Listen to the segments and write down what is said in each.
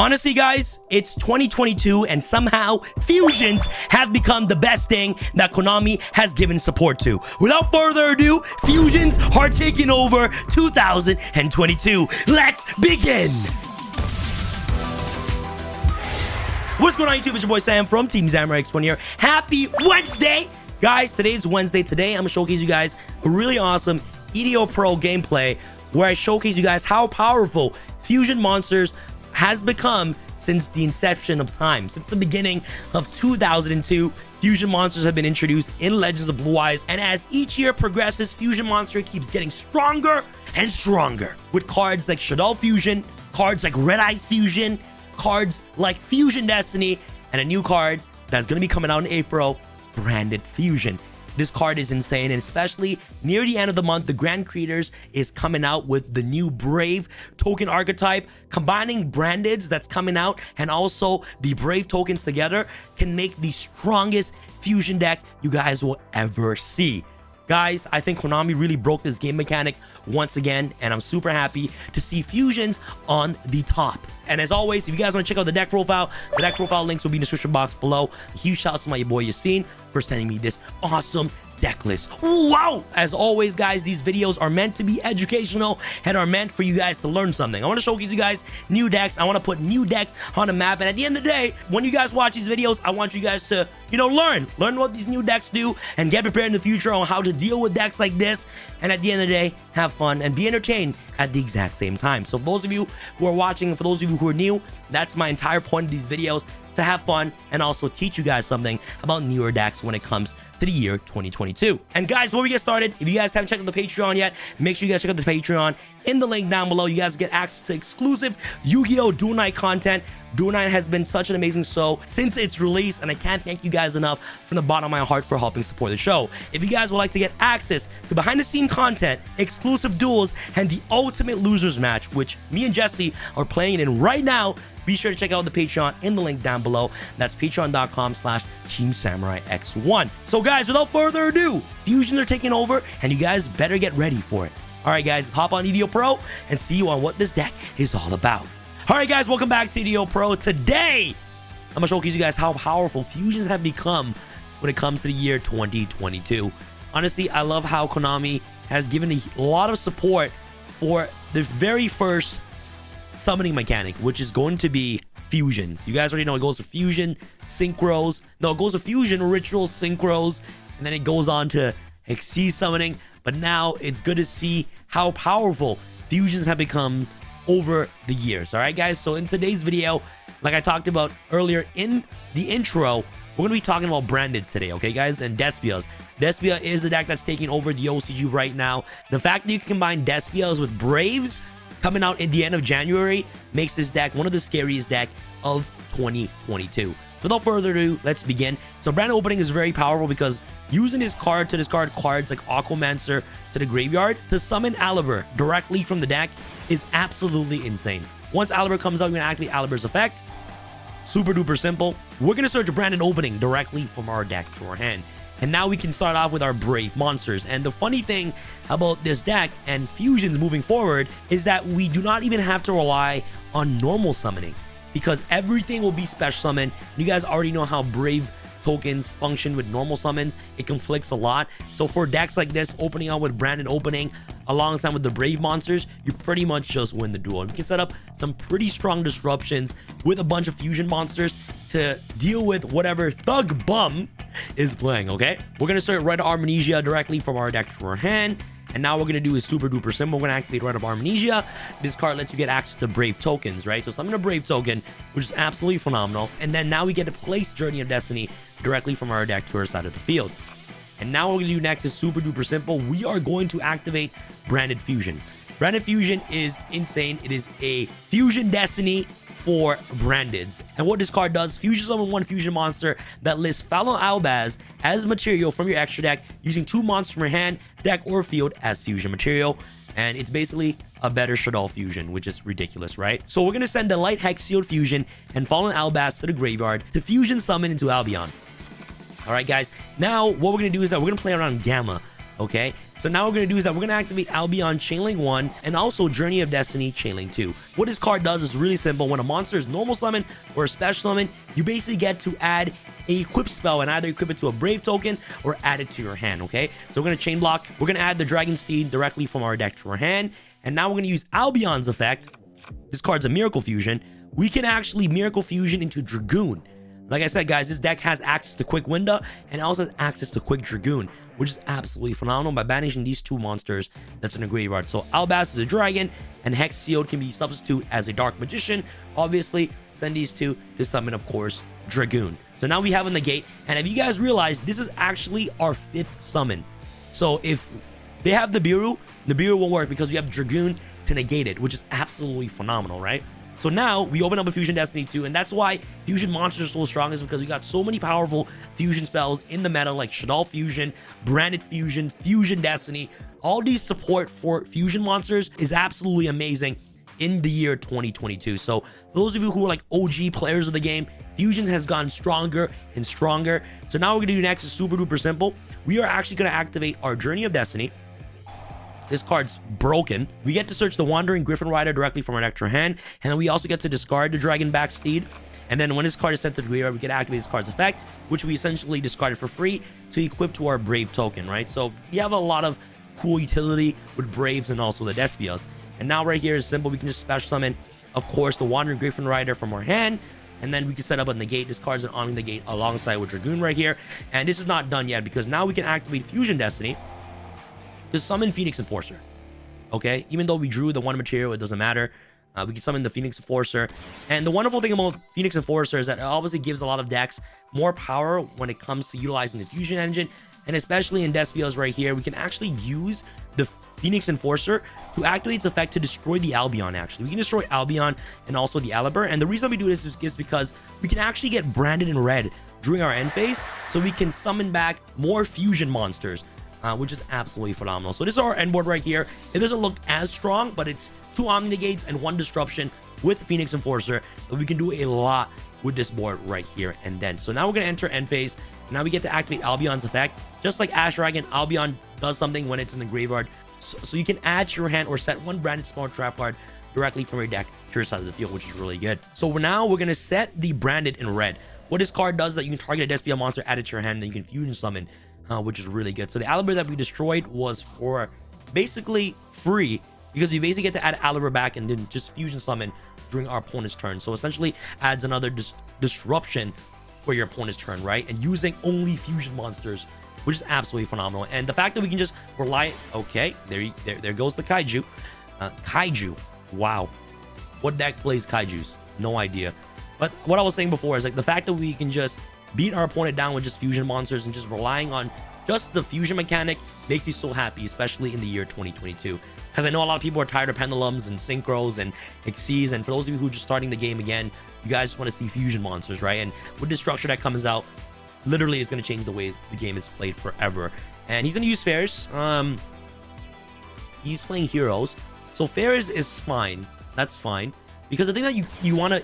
Honestly, guys, it's 2022 and somehow fusions have become the best thing that Konami has given support to. Without further ado, fusions are taking over 2022. Let's begin. What's going on, YouTube? It's your boy Sam from Team Samurai X1 here. Happy Wednesday! Guys, today's Wednesday. Today, I'm going to showcase you guys a really awesome EDO Pro gameplay where I showcase you guys how powerful Fusion Monsters has become since the inception of time. Since the beginning of 2002, Fusion Monsters have been introduced in Legends of Blue Eyes, and as each year progresses, Fusion Monster keeps getting stronger and stronger with cards like Shadow Fusion, cards like Red Eye Fusion, cards like Fusion Destiny, and a new card that's going to be coming out in April, Branded Fusion. This card is insane, and especially near the end of the month, the Grand Creators is coming out with the new Brave token archetype. Combining Brandeds that's coming out and also the Brave tokens together can make the strongest fusion deck you guys will ever see. Guys, I think Konami really broke this game mechanic once again, and I'm super happy to see fusions on the top. And as always, if you guys want to check out the deck profile links will be in the description box below. A huge shout out to my boy Yassine for sending me this awesome deck list. Wow! As always, guys, these videos are meant to be educational and are meant for you guys to learn something. I want to showcase you guys new decks. I want to put new decks on the map, and at the end of the day, when you guys watch these videos, I want you guys to, learn what these new decks do and get prepared in the future on how to deal with decks like this. And at the end of the day, have fun and be entertained at the exact same time. So for those of you who are watching, and for those of you who are new, that's my entire point of these videos, to have fun and also teach you guys something about newer decks when it comes to the year 2022. And guys, before we get started, if you guys haven't checked out the Patreon yet, make sure you guys check out the Patreon in the link down below. You guys get access to exclusive Yu-Gi-Oh! Duel Night content. Duel Night has been such an amazing show since its release, and I can't thank you guys enough from the bottom of my heart for helping support the show. If you guys would like to get access to behind-the-scene content, exclusive duels, and the ultimate losers match, which me and Jesse are playing in right now, be sure to check out the Patreon in the link down below. That's patreon.com/TeamSamuraiX1. So guys, without further ado, fusions are taking over, and you guys better get ready for it. All right, guys, hop on EDO Pro and see you on what this deck is all about. All right, guys, welcome back to EDO Pro. Today, I'm going to showcase you guys how powerful fusions have become when it comes to the year 2022. Honestly, I love how Konami has given a lot of support for the very first summoning mechanic, which is going to be fusions. You guys already know it goes to fusion, synchros. No, it goes to fusion, rituals, synchros, and then it goes on to Xyz summoning. But now it's good to see how powerful fusions have become over the years. All right, guys, so in today's video, like I talked about earlier in the intro, we're going to be talking about Branded today, okay, guys, and Despias. Despia is the deck that's taking over the OCG right now. The fact that you can combine Despias with Braves coming out at the end of January makes this deck one of the scariest deck of 2022. So without further ado, let's begin. So Branded opening is very powerful because using this card to discard cards like Aquamancer to the graveyard to summon Albaz directly from the deck is absolutely insane. Once Albaz comes out, you're gonna activate Albaz's effect. Super duper simple. We're gonna search a Branded opening directly from our deck to our hand. And now we can start off with our Brave monsters. And the funny thing about this deck and fusions moving forward is that we do not even have to rely on normal summoning because everything will be special summon. You guys already know how Brave tokens function with normal summons. It conflicts a lot. So for decks like this, opening out with Branded opening alongside with the Brave monsters, you pretty much just win the duel. And we can set up some pretty strong disruptions with a bunch of fusion monsters to deal with whatever thug bum is playing, okay? We're going to start Red Armnesia directly from our deck to our hand. And now what we're going to do is super duper simple. We're going to activate Red Armnesia. This card lets you get access to Brave tokens, right? So summon a Brave token, which is absolutely phenomenal. And then now we get to place Journey of Destiny directly from our deck to our side of the field. And now what we're going to do next is super duper simple. We are going to activate Branded Fusion. Branded Fusion is insane. It is a Fusion Destiny for Brandeds. And what this card does, fusion summon one fusion monster that lists Fallow Albaz as material from your extra deck using 2 monsters from your hand, deck, or field as fusion material. And it's basically a better Shadow Fusion, which is ridiculous, right? So we're going to send the Light Hex Sealed Fusion and Fallen Albaz to the graveyard to fusion summon into Albion. All right, guys. Now, what we're going to do is that we're going to play around Gamma Okay, so now what we're gonna do is that we're gonna activate Albion Chainlink 1 and also Journey of Destiny Chainlink 2. What this card does is really simple. When a monster is normal summon or a special summon, you basically get to add a equip spell and either equip it to a Brave token or add it to your hand. Okay, so we're gonna chain block. We're gonna add the Dragon Steed directly from our deck to our hand, and now we're gonna use Albion's effect. This card's a Miracle Fusion. We can actually Miracle Fusion into Dragoon. Like I said, guys, this deck has access to Quick Winda and also has access to Quick Dragoon, which is absolutely phenomenal. By banishing these two monsters that's in the graveyard. So Albaz is a dragon, and Hex Sealed can be substituted as a Dark Magician. Obviously, send these two to summon, of course, Dragoon. So now we have a negate, and if you guys realize, this is actually our 5th summon. So if they have the Nibiru won't work because we have Dragoon to negate it, which is absolutely phenomenal, right? So now we open up a Fusion Destiny 2, and that's why Fusion monsters are so strong, is because we got so many powerful fusion spells in the meta, like Shaddoll Fusion, Branded Fusion, Fusion Destiny. All these support for fusion monsters is absolutely amazing in the year 2022. So for those of you who are like OG players of the game, Fusion has gotten stronger and stronger. So now what we're gonna do next is super duper simple. We are actually gonna activate our Journey of Destiny. This card's broken. We get to search the Wandering Griffin Rider directly from our deck to our hand, and then we also get to discard the Dragonback Steed. And then when this card is sent to the graveyard, we can activate this card's effect, which we essentially discarded for free to equip to our Brave token, right? So we have a lot of cool utility with Braves and also the Despias. And now right here is simple. We can just special summon, of course, the Wandering Griffin Rider from our hand, and then we can set up a negate. This card's an Omni Negate alongside with Dragoon right here. And this is not done yet because now we can activate Fusion Destiny to summon Phoenix Enforcer. Okay, even though we drew the one material, it doesn't matter. We can summon the Phoenix Enforcer. And the wonderful thing about Phoenix Enforcer is that it obviously gives a lot of decks more power when it comes to utilizing the Fusion Engine. And especially in Despios right here, we can actually use the Phoenix Enforcer to activate its effect to destroy the Albion. Actually, we can destroy Albion and also the Albaz. And the reason we do this is because we can actually get branded in red during our end phase, so we can summon back more fusion monsters, which is absolutely phenomenal. So this is our end board right here. It doesn't look as strong, but it's 2 Omni Negates and 1 Disruption with Phoenix Enforcer. But we can do a lot with this board right here and then. So now we're going to enter end phase. Now we get to activate Albion's effect. Just like Ash Dragon, Albion does something when it's in the graveyard. So you can add to your hand or set 1 branded small trap card directly from your deck to your side of the field, which is really good. So now we're going to set the branded in red. What this card does is that you can target a Despia monster, add it to your hand, and you can fusion summon, which is really good. So the Albaz that we destroyed was for basically free, because we basically get to add Albaz back and then just fusion summon during our opponent's turn. So essentially adds another disruption for your opponent's turn, right? And using only fusion monsters, which is absolutely phenomenal. And the fact that we can just rely, okay, there goes the Kaiju. Kaiju, wow. What deck plays Kaijus? No idea. But what I was saying before is like the fact that we can just beat our opponent down with just fusion monsters and just relying on just the fusion mechanic makes me so happy, especially in the year 2022. Because I know a lot of people are tired of pendulums and synchros and Xyz, and for those of you who are just starting the game again, you guys just want to see fusion monsters, right? And with this structure that comes out, literally it's going to change the way the game is played forever. And he's going to use Fairs. He's playing Heroes. So Fairs is fine. That's fine. Because the thing that you want to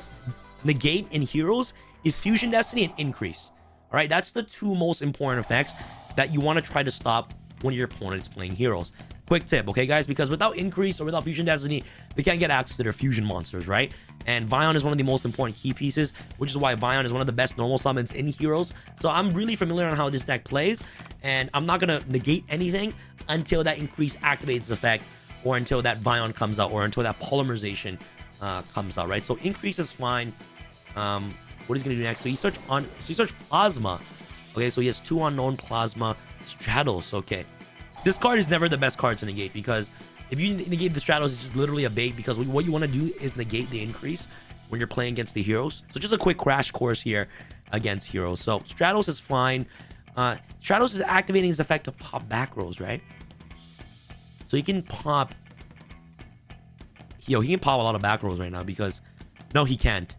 negate in Heroes is Fusion Destiny and Increase. All right, that's the 2 most important effects that you want to try to stop when your opponent is playing Heroes. Quick tip, okay, guys? Because without Increase or without Fusion Destiny, they can't get access to their fusion monsters, right? And Vion is one of the most important key pieces, which is why Vion is one of the best normal summons in Heroes. So I'm really familiar on how this deck plays, and I'm not going to negate anything until that Increase activates its effect, or until that Vion comes out, or until that Polymerization comes out, right? So Increase is fine. What he's gonna do next? So he searched Plasma. Okay, so he has 2 unknown Plasma Stratos. Okay, this card is never the best card to negate, because if you negate the Stratos, it's just literally a bait, because what you want to do is negate the Increase when you're playing against the Heroes. So just a quick crash course here against Heroes. So Stratos is fine. Stratos is activating his effect to pop back rows, right? So he can pop. He can pop a lot of back rows right now, because no, he can't.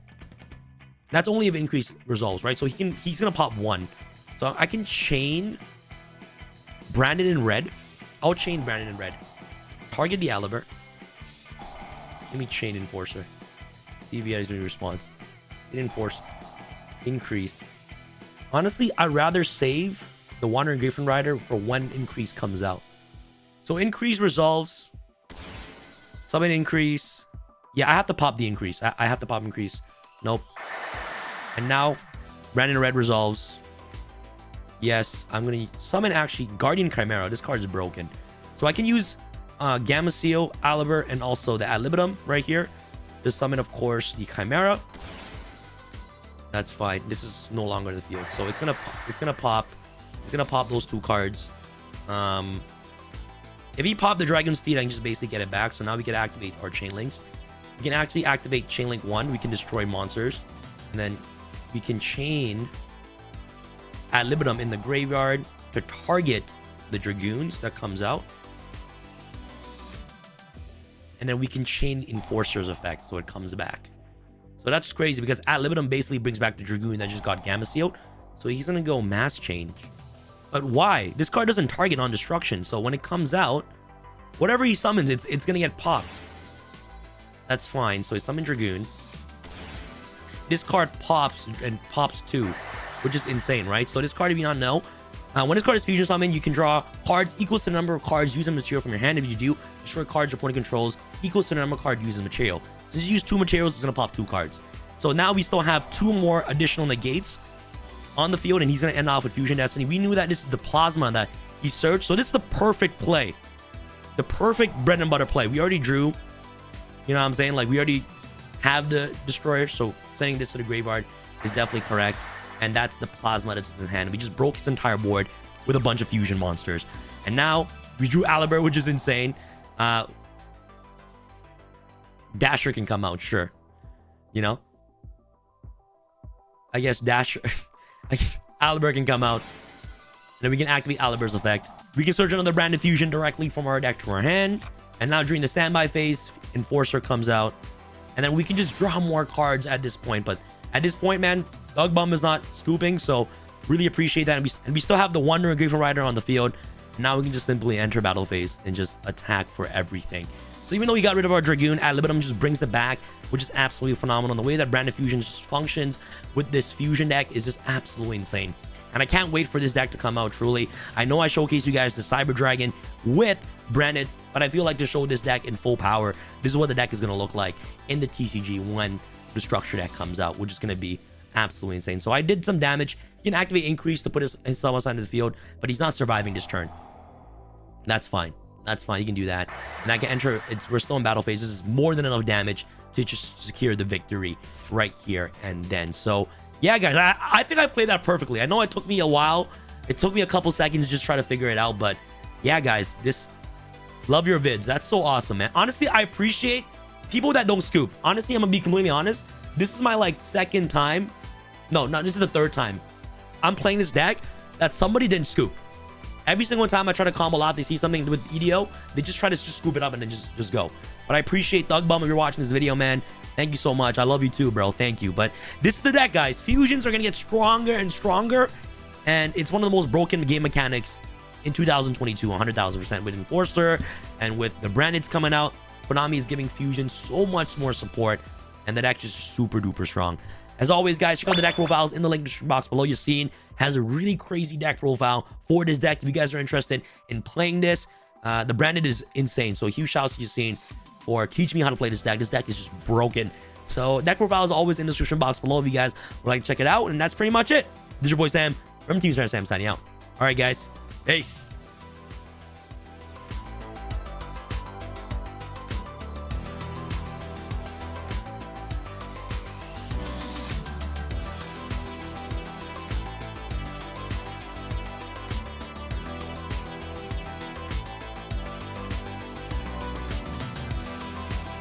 That's only if Increase resolves, right? So he's gonna pop 1. So I can chain Branded in red. I'll chain Branded in red. Target the Albaz. Let me chain Enforcer. See if he has any response. Hit Enforce. Increase. Honestly, I'd rather save the Wandering Griffin Rider for when increase comes out. So increase resolves. Summon increase. Yeah, I have to pop the increase. I have to pop increase. Nope. And now Brandon Red resolves. Yes, I'm going to summon actually Guardian Chimera. This card is broken. So I can use Gamma Seal, Albaz, and also the Ad Libitum right here to summon, of course, the Chimera. That's fine. This is no longer in the field. So it's gonna pop those 2 cards. If he popped the Dragon Steed, I can just basically get it back. So now we can activate our Chain Links. We can actually activate Chain Link 1. We can destroy monsters. And then we can chain Ad Libitum in the graveyard to target the Dragoons that comes out. And then we can chain Enforcer's effect so it comes back. So that's crazy because Ad Libitum basically brings back the Dragoon that just got Gamma Sealed. So he's going to go Mass Change. But why? This card doesn't target on destruction. So when it comes out, whatever he summons, it's going to get popped. That's fine. So he summoned Dragoon. This card pops and pops too, which is insane, right? So this card, if you don't know, when this card is fusion summoned, you can draw cards equals to the number of cards using material from your hand. If you do, destroy cards your opponent controls equals to the number of cards using material. Since you use 2 materials, it's going to pop 2 cards. So now we still have 2 more additional negates on the field, and he's going to end off with Fusion Destiny. We knew that this is the Plasma that he searched. So this is the perfect play. The perfect bread and butter play. We already drew, you know what I'm saying? Like, we already have the Destroyer, so sending this to the graveyard is definitely correct. And that's the Plasma that's in his hand. We just broke his entire board with a bunch of fusion monsters. And now we drew Albaz, which is insane. Dasher can come out, sure. You know? I guess Dasher... Albaz can come out. And then we can activate Albaz's effect. We can search another Branded Fusion directly from our deck to our hand. And now during the standby phase, Enforcer comes out. And then we can just draw more cards at this point. But at this point, man, Thug Bum is not scooping. So really appreciate that. And we still have the Wandering Griffin Rider on the field. Now we can just simply enter battle phase and just attack for everything. So even though we got rid of our Dragoon, Ad Libitum just brings it back, which is absolutely phenomenal. The way that Branded Fusion just functions with this fusion deck is just absolutely insane. And I can't wait for this deck to come out, truly. I know I showcased you guys the Cyber Dragon with Branded, but I feel like to show this deck in full power, this is what the deck is going to look like in the TCG when the structure deck comes out, which is going to be absolutely insane. So I did some damage. He can activate Increase to put his summon sign to the field, but he's not surviving this turn. That's fine. That's fine. You can do that. And I can enter. We're still in battle phase. This is more than enough damage to just secure the victory right here and then. So, yeah, guys, I think I played that perfectly. I know it took me a while. It took me a couple seconds to just try to figure it out. But, yeah, guys, love your vids. That's so awesome, man. Honestly, I appreciate people that don't scoop. Honestly, I'm going to be completely honest. This is my, second time. No, this is the 3rd time I'm playing this deck that somebody didn't scoop. Every single time I try to combo out, they see something with EDO, they just try to just scoop it up and then just go. But I appreciate Thug Bum if you're watching this video, man. Thank you so much. I love you too, bro. Thank you. But this is the deck, guys. Fusions are going to get stronger and stronger. And it's one of the most broken game mechanics in 2022, 100,000% with Enforcer and with the Brandeds coming out. Konami is giving Fusion so much more support. And the deck is super duper strong. As always, guys, check out the deck profiles in the link description box below. You're seeing has a really crazy deck profile for this deck. If you guys are interested in playing this, the Branded is insane. So huge shouts to you, Scene, for teaching me how to play this deck. This deck is just broken. So deck profile is always in the description box below if you guys would like to check it out. And that's pretty much it. This is your boy Sam from Team Star Sam signing out. All right, guys. Peace.